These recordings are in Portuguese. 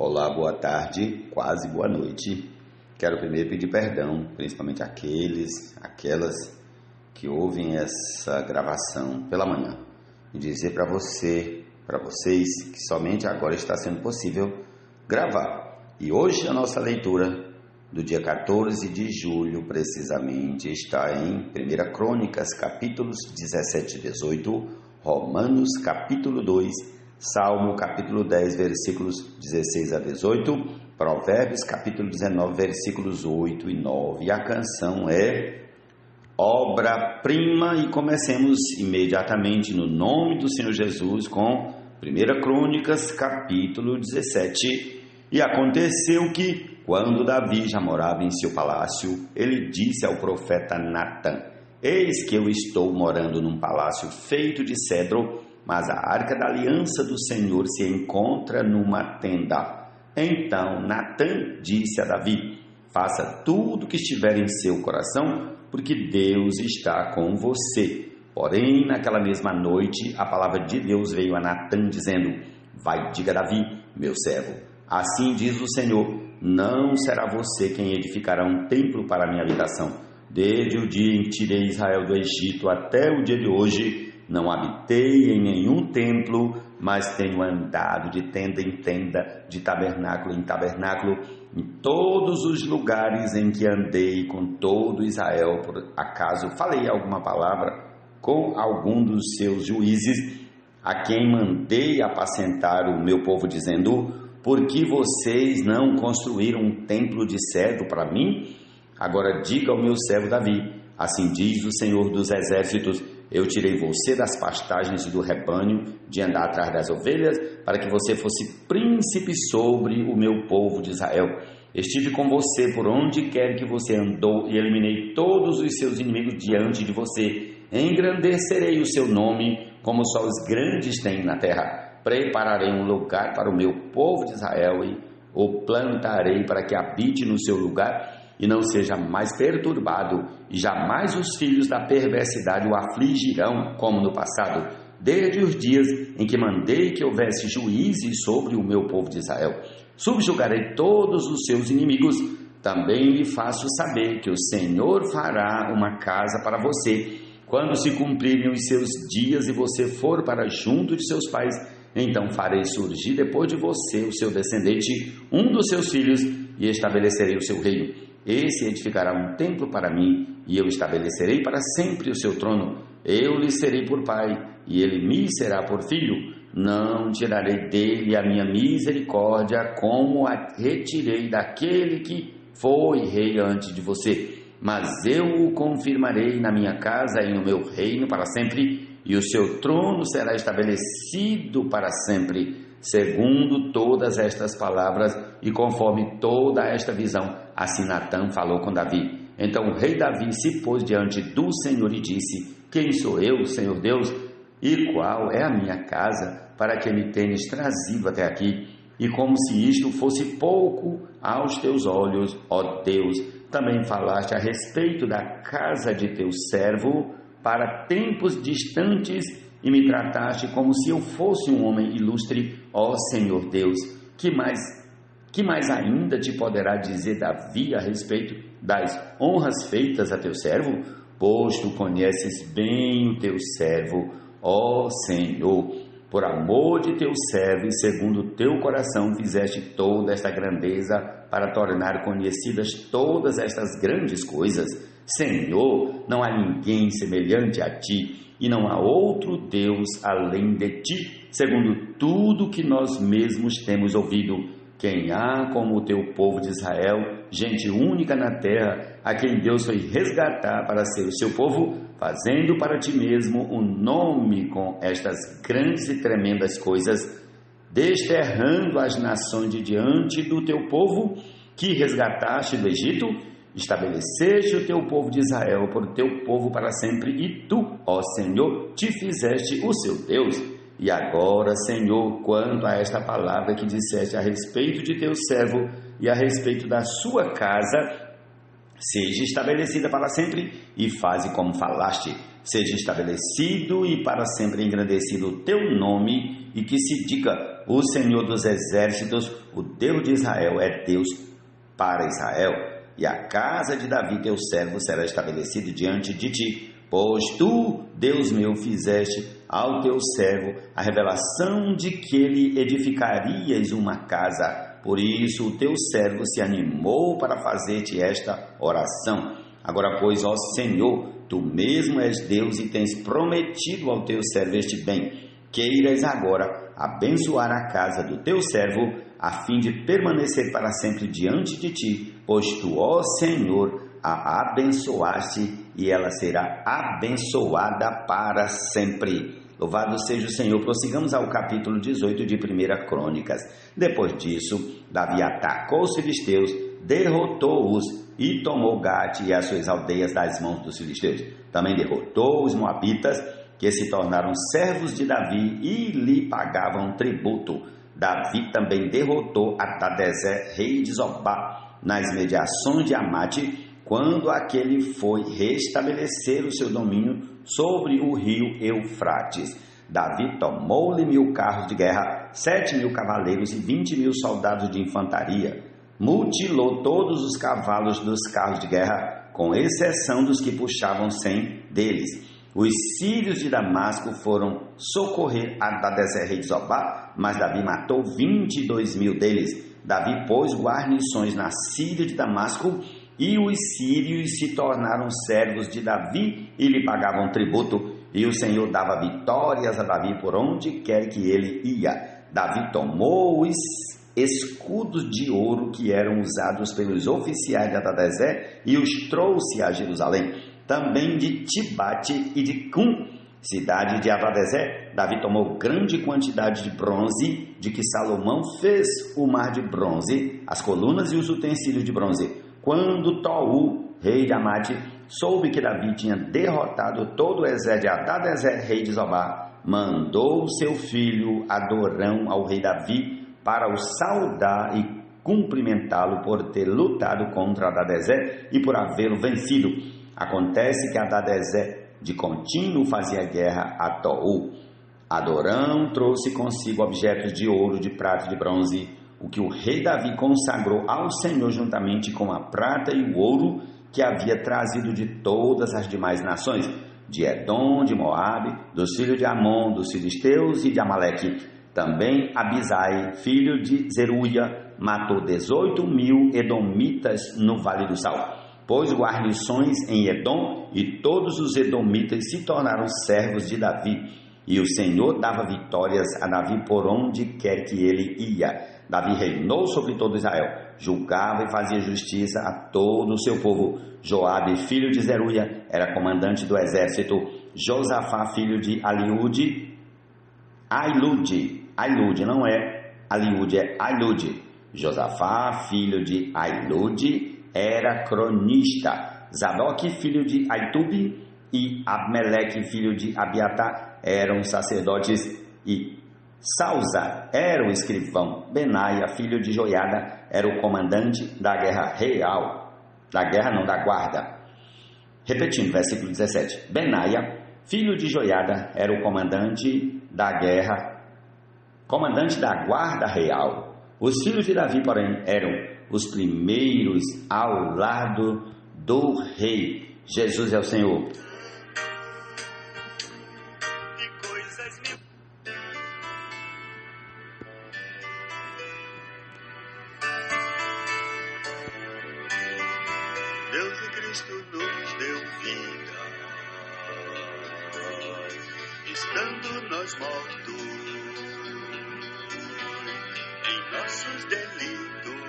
Olá, boa tarde, quase boa noite. Quero primeiro pedir perdão, principalmente aquelas que ouvem essa gravação pela manhã, e dizer para vocês que somente agora está sendo possível gravar. E hoje a nossa leitura do dia 14 de julho, precisamente, está em 1 Crônicas, capítulos 17 e 18, Romanos, capítulo 2, Salmo, capítulo 10, versículos 16 a 18, Provérbios, capítulo 19, versículos 8 e 9. E a canção é Obra-prima, e comecemos imediatamente no nome do Senhor Jesus com 1 Crônicas, capítulo 17. E aconteceu que, quando Davi já morava em seu palácio, ele disse ao profeta Natã: Eis que eu estou morando num palácio feito de cedro, mas a arca da aliança do Senhor se encontra numa tenda. Então Natã disse a Davi: Faça tudo o que estiver em seu coração, porque Deus está com você. Porém, naquela mesma noite, a palavra de Deus veio a Natã, dizendo: Vai, diga a Davi, meu servo, assim diz o Senhor: não será você quem edificará um templo para a minha habitação. Desde o dia em que tirei Israel do Egito até o dia de hoje, não habitei em nenhum templo, mas tenho andado de tenda em tenda, de tabernáculo em tabernáculo, em todos os lugares em que andei com todo Israel. Por acaso falei alguma palavra com algum dos seus juízes, a quem mandei apacentar o meu povo, dizendo: por que vocês não construíram um templo de cedro para mim? Agora diga ao meu servo Davi: assim diz o Senhor dos Exércitos: eu tirei você das pastagens do rebanho, de andar atrás das ovelhas, para que você fosse príncipe sobre o meu povo de Israel. Estive com você por onde quer que você andou, e eliminei todos os seus inimigos diante de você. Engrandecerei o seu nome, como só os grandes têm na terra. Prepararei um lugar para o meu povo de Israel, e o plantarei para que habite no seu lugar e não seja mais perturbado, e jamais os filhos da perversidade o afligirão como no passado, desde os dias em que mandei que houvesse juízes sobre o meu povo de Israel. Subjugarei todos os seus inimigos. Também lhe faço saber que o Senhor fará uma casa para você. Quando se cumprirem os seus dias e você for para junto de seus pais, então farei surgir depois de você o seu descendente, um dos seus filhos, e estabelecerei o seu reino. Esse edificará um templo para mim, e eu estabelecerei para sempre o seu trono. Eu lhe serei por pai, e ele me será por filho. Não tirarei dele a minha misericórdia, como a retirei daquele que foi rei antes de você. Mas eu o confirmarei na minha casa e no meu reino para sempre, e o seu trono será estabelecido para sempre. Segundo todas estas palavras e conforme toda esta visão, assim Natã falou com Davi. Então o rei Davi se pôs diante do Senhor e disse: Quem sou eu, Senhor Deus? E qual é a minha casa, para que me tenhas trazido até aqui? E como se isto fosse pouco aos teus olhos, ó Deus, também falaste a respeito da casa de teu servo para tempos distantes, e me trataste como se eu fosse um homem ilustre, ó Senhor Deus. Que mais ainda te poderá dizer Davi a respeito das honras feitas a teu servo? Pois tu conheces bem o teu servo, ó Senhor. Por amor de teu servo e segundo o teu coração fizeste toda esta grandeza para tornar conhecidas todas estas grandes coisas. Senhor, não há ninguém semelhante a ti, e não há outro Deus além de ti, segundo tudo que nós mesmos temos ouvido. Quem há como o teu povo de Israel, gente única na terra, a quem Deus foi resgatar para ser o seu povo, fazendo para ti mesmo um nome com estas grandes e tremendas coisas, desterrando as nações de diante do teu povo, que resgataste do Egito. Estabeleceste o teu povo de Israel por teu povo para sempre, e tu, ó Senhor, te fizeste o seu Deus. E agora, Senhor, quanto a esta palavra que disseste a respeito de teu servo e a respeito da sua casa, seja estabelecida para sempre, e faze como falaste. Seja estabelecido e para sempre engrandecido o teu nome, e que se diga: o Senhor dos exércitos, o Deus de Israel, é Deus para Israel. E a casa de Davi, teu servo, será estabelecida diante de ti, pois tu, Deus meu, fizeste ao teu servo a revelação de que lhe edificarias uma casa. Por isso o teu servo se animou para fazer-te esta oração. Agora, pois, ó Senhor, tu mesmo és Deus e tens prometido ao teu servo este bem. Queiras agora abençoar a casa do teu servo, a fim de permanecer para sempre diante de ti, pois tu, ó Senhor, a abençoaste e ela será abençoada para sempre. Louvado seja o Senhor. Prossigamos ao capítulo 18 de 1 Crônicas. Depois disso, Davi atacou os filisteus, derrotou-os e tomou Gate e as suas aldeias das mãos dos filisteus. Também derrotou os moabitas, que se tornaram servos de Davi e lhe pagavam tributo. Davi também derrotou Hadadezer, rei de Zobá, nas mediações de Amate, quando aquele foi restabelecer o seu domínio sobre o rio Eufrates. Davi tomou-lhe 1000 carros de guerra, 7.000 cavaleiros e 20.000 soldados de infantaria. Mutilou todos os cavalos dos carros de guerra, com exceção dos que puxavam 100 deles. Os sírios de Damasco foram socorrer Hadadezer, rei de Zobá, mas Davi matou 22.000 deles. Davi pôs guarnições na Síria de Damasco, e os sírios se tornaram servos de Davi e lhe pagavam tributo. E o Senhor dava vitórias a Davi por onde quer que ele ia. Davi tomou os escudos de ouro que eram usados pelos oficiais de Hadadezer e os trouxe a Jerusalém. Também de Tibate e de Cum, cidade de Hadadezer, Davi tomou grande quantidade de bronze, de que Salomão fez o mar de bronze, as colunas e os utensílios de bronze. Quando Tou, rei de Amate, soube que Davi tinha derrotado todo o exército de Hadadezer, rei de Zobá, mandou seu filho Adorão ao rei Davi para o saudar e cumprimentá-lo por ter lutado contra Hadadezer e por havê-lo vencido. Acontece que Hadadezer de contínuo fazia guerra a Tou. Adorão trouxe consigo objetos de ouro, de prata e de bronze, o que o rei Davi consagrou ao Senhor juntamente com a prata e o ouro que havia trazido de todas as demais nações, de Edom, de Moabe, dos filhos de Amon, dos filisteus e de Amaleque. Também Abisai, filho de Zeruia, matou 18.000 edomitas no Vale do Sal. Pôs guarnições em Edom, e todos os edomitas se tornaram servos de Davi. E o Senhor dava vitórias a Davi por onde quer que ele ia. Davi reinou sobre todo Israel, julgava e fazia justiça a todo o seu povo. Joabe, filho de Zeruia, era comandante do exército. Josafá, filho de Ailude, não é Aliude, é Ailude. Josafá, filho de Ailude, era cronista. Zadok, filho de Aitube, e Abmeleque, filho de Abiatar, eram sacerdotes, e Salza era o escrivão. Benaia, filho de Joiada, era o comandante da guerra real. Da guarda. Repetindo, versículo 17. Benaia, filho de Joiada, era o comandante da guarda real. Os filhos de Davi, porém, eram os primeiros ao lado do rei. Jesus é o Senhor. Deus em Cristo nos deu vida, estando nós mortos em nossos delitos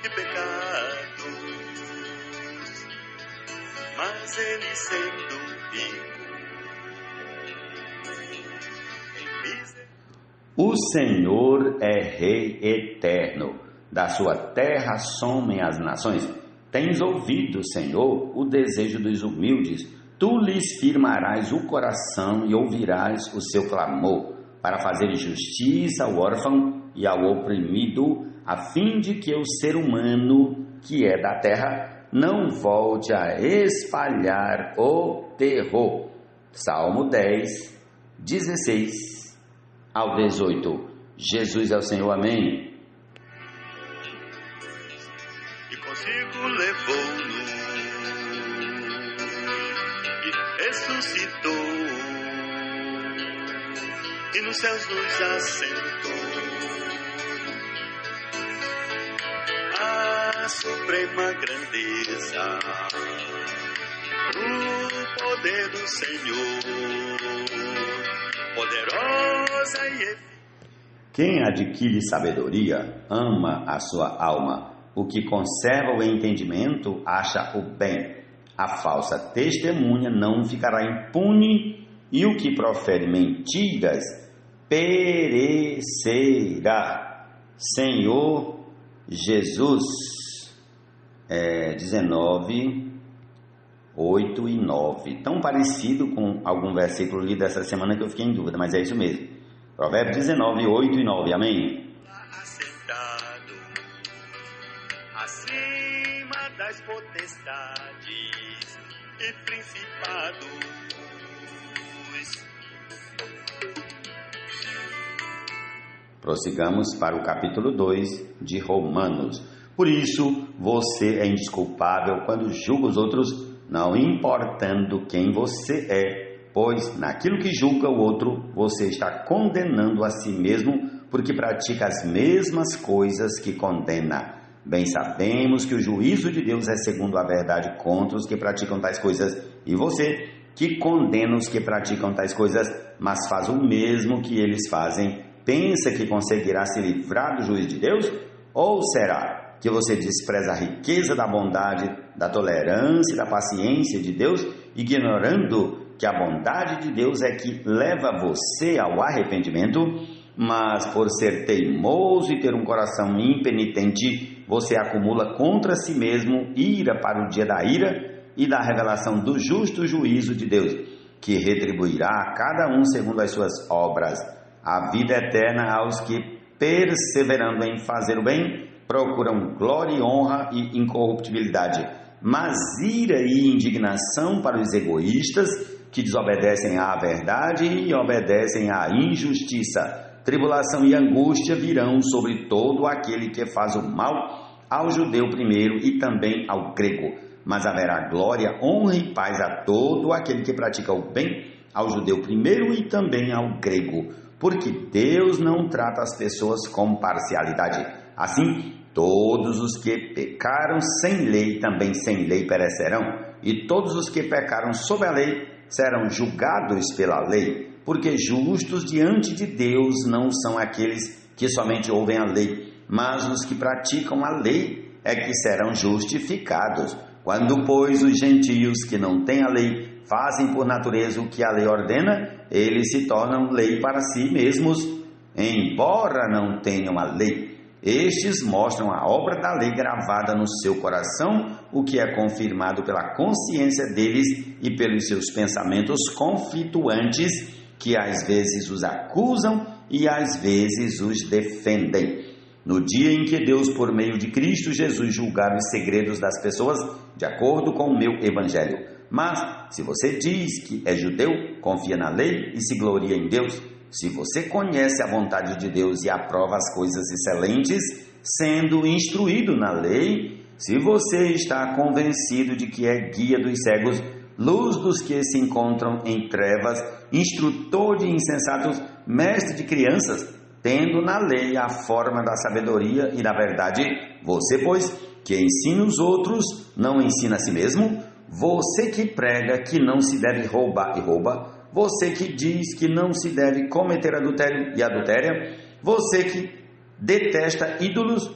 e pecados, mas Ele sendo rico em misericórdia. O Senhor é Rei eterno. Da sua terra somem as nações. Tens ouvido, Senhor, o desejo dos humildes. Tu lhes firmarás o coração e ouvirás o seu clamor, para fazer justiça ao órfão e ao oprimido, a fim de que o ser humano, que é da terra, não volte a espalhar o terror. Salmo 10, 16 ao 18. Jesus é o Senhor, amém. E consigo levou-nos e ressuscitou, e nos céus nos assentou. A suprema grandeza, o poder do Senhor, poderosa e eficaz. Quem adquire sabedoria ama a sua alma. O que conserva o entendimento acha o bem. A falsa testemunha não ficará impune, e o que profere mentiras perecerá. Senhor Jesus. 19, 8 e 9. Tão parecido com algum versículo lido essa semana que eu fiquei em dúvida, mas é isso mesmo. Provérbios 19, 8 e 9. Amém. Assentado acima das potestades e principados. Prossigamos para o capítulo 2 de Romanos. Por isso, você é indesculpável quando julga os outros, não importando quem você é, pois naquilo que julga o outro, você está condenando a si mesmo, porque pratica as mesmas coisas que condena. Bem sabemos que o juízo de Deus é segundo a verdade contra os que praticam tais coisas, e você, que condena os que praticam tais coisas, mas faz o mesmo que eles fazem, pensa que conseguirá se livrar do juízo de Deus? Ou será que você despreza a riqueza da bondade, da tolerância e da paciência de Deus, ignorando que a bondade de Deus é que leva você ao arrependimento? Mas por ser teimoso e ter um coração impenitente, você acumula contra si mesmo ira para o dia da ira e da revelação do justo juízo de Deus, que retribuirá a cada um segundo as suas obras. A vida eterna aos que, perseverando em fazer o bem, procuram glória e honra e incorruptibilidade, mas ira e indignação para os egoístas que desobedecem à verdade e obedecem à injustiça. Tribulação e angústia virão sobre todo aquele que faz o mal, ao judeu primeiro e também ao grego. Mas haverá glória, honra e paz a todo aquele que pratica o bem, ao judeu primeiro e também ao grego. Porque Deus não trata as pessoas com parcialidade. Assim, todos os que pecaram sem lei também sem lei perecerão, e todos os que pecaram sob a lei serão julgados pela lei, porque justos diante de Deus não são aqueles que somente ouvem a lei, mas os que praticam a lei é que serão justificados. Quando, pois, os gentios que não têm a lei fazem por natureza o que a lei ordena, eles se tornam lei para si mesmos, embora não tenham a lei. Estes mostram a obra da lei gravada no seu coração, o que é confirmado pela consciência deles e pelos seus pensamentos conflituantes, que às vezes os acusam e às vezes os defendem. No dia em que Deus, por meio de Cristo Jesus, julgar os segredos das pessoas, de acordo com o meu evangelho. Mas, se você diz que é judeu, confia na lei e se gloria em Deus. Se você conhece a vontade de Deus e aprova as coisas excelentes, sendo instruído na lei, se você está convencido de que é guia dos cegos, luz dos que se encontram em trevas, instrutor de insensatos, mestre de crianças, tendo na lei a forma da sabedoria e da verdade, você, pois, que ensina os outros, não ensina a si mesmo? Você que prega que não se deve roubar e rouba? Você que diz que não se deve cometer adultério e adultéria? Você que detesta ídolos,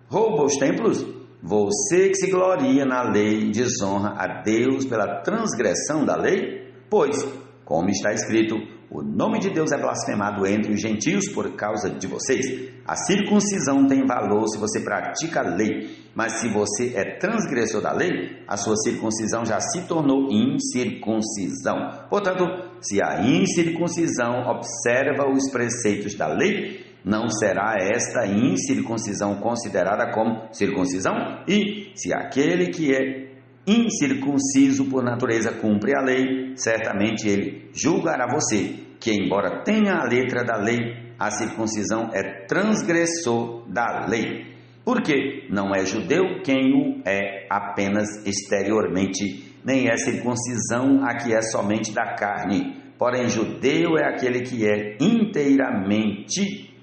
rouba os templos? Você que se gloria na lei e desonra a Deus pela transgressão da lei? Pois, como está escrito, o nome de Deus é blasfemado entre os gentios por causa de vocês. A circuncisão tem valor se você pratica a lei, mas se você é transgressor da lei, a sua circuncisão já se tornou incircuncisão. Portanto, se a incircuncisão observa os preceitos da lei, não será esta incircuncisão considerada como circuncisão? E se aquele que é incircunciso por natureza cumpre a lei, certamente ele julgará você, que, embora tenha a letra da lei, a circuncisão é transgressor da lei. Porque não é judeu quem o é apenas exteriormente, nem é circuncisão a que é somente da carne. Porém, judeu é aquele que é interiormente,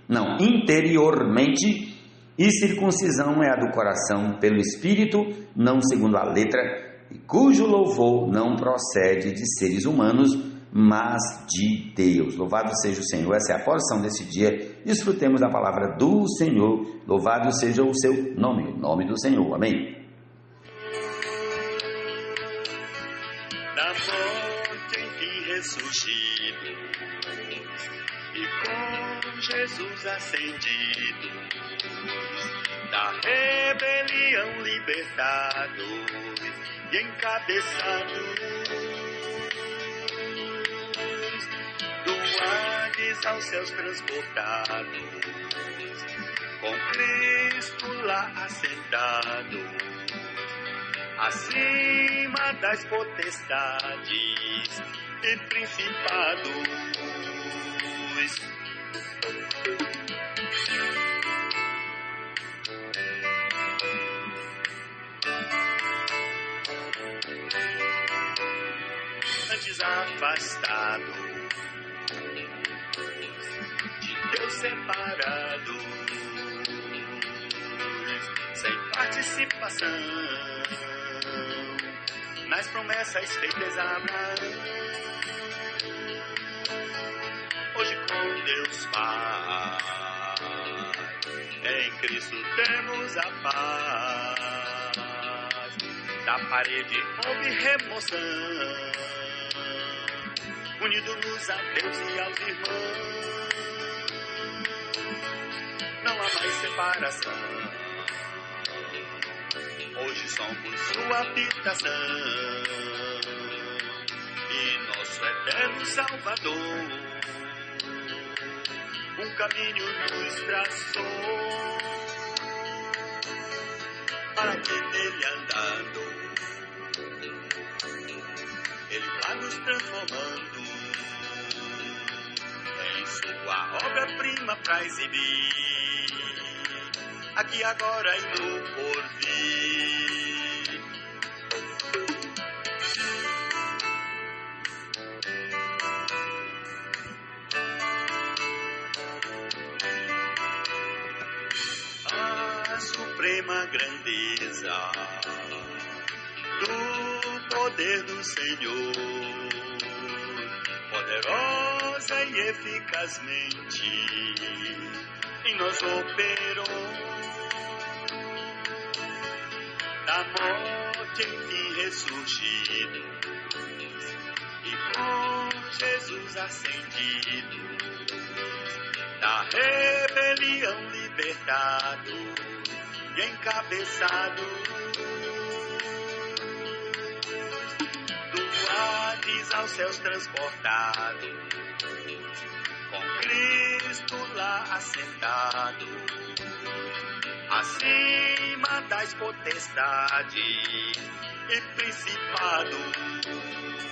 e circuncisão é a do coração pelo Espírito, não segundo a letra, e cujo louvor não procede de seres humanos, mas de Deus. Louvado seja o Senhor. Essa é a porção desse dia. Desfrutemos da palavra do Senhor. Louvado seja o seu nome, o nome do Senhor. Amém. Da morte enfim ressurgido, e com Jesus ascendido, da rebelião libertados e encabeçados, do Hades aos céus transportados, com Cristo lá assentado, acima das potestades e principados. Antes afastado, de Deus separados, sem participação nas promessas feitas a Abraão. Hoje com Deus Pai, em Cristo temos a paz. Da parede houve remoção, unidos a Deus e aos irmãos. Não há mais separação, hoje somos sua habitação, e nosso eterno Salvador um caminho nos traçou, para que nele andando Ele vai nos transformando em sua obra-prima para exibir, aqui agora e no porvir. A suprema grandeza do poder do Senhor, poderosa e eficazmente em nós operou, da morte enfim ressurgido, e com Jesus ascendido, da rebelião libertado e encabeçado, do Hades aos céus transportado, com Cristo lá assentado, acima das potestades e principados.